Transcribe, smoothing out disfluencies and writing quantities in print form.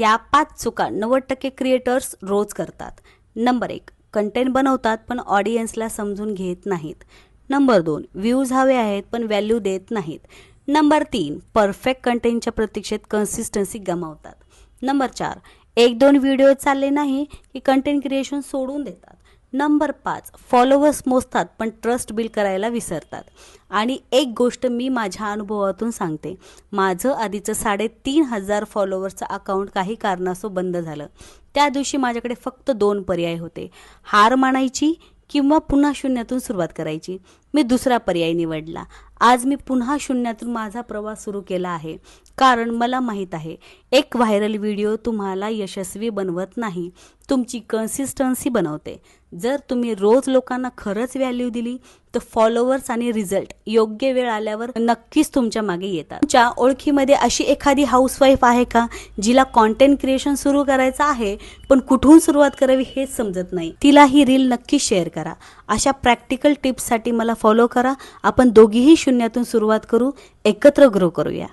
ह्या 5 चुका 90% क्रिएटर्स रोज करतात। नंबर 1, कंटेंट बनवतात पण ऑडियन्सला समजून घेत नाहीत। नंबर 2, व्ह्यूज हवे आहेत पण व्हॅल्यू देत नाहीत। नंबर 3, परफेक्ट कंटेंटच्या प्रतीक्षेत कन्सिस्टन्सी गमावतात। नंबर 4, 1-2 व्हिडिओ चालले नाही की कंटेंट क्रिएशन सोडून देतात। नंबर 5, फॉलोअर्स मोजतात पण ट्रस्ट बिल्ड करायला विसरतात। आणि एक गोष्ट मी माझ्या अनुभवातून सांगते, माझं आधीचं 3,500 फॉलोअर्सचं अकाउंट काही कारणास्तव बंद झालं। त्या दिवशी माझ्याकडे फक्त 2 पर्याय होते, हार मानायची किंवा पुन्हा शून्यातून सुरुवात करायची। मी दुसरा पर्याय निवडला। आज मी पुन्हा शून्यातून माझा प्रवास सुरू केला आहे, कारण मला माहीत आहे एक व्हायरल व्हिडिओ तुम्हाला यशस्वी बनवत नाही, तुमची कन्सिस्टन्सी बनवते। जर तुम्ही रोज लोकांना खरंच व्हॅल्यू दिली तर फॉलोअर्स आणि रिझल्ट योग्य वेळ आल्यावर नक्कीच तुमच्या मागे येतात। तुमच्या ओळखीमध्ये अशी एखादी हाऊसवाईफ आहे का जिला कंटेंट क्रिएशन सुरू करायचं आहे पण कुठून सुरुवात करावी हेच समजत नाही? तिला ही रील नक्की शेअर करा। अशा प्रॅक्टिकल टिप्ससाठी मला फॉलो करा। आपण दोघीही शून्यातून सुरुवात करू, एकत्र ग्रो करूया।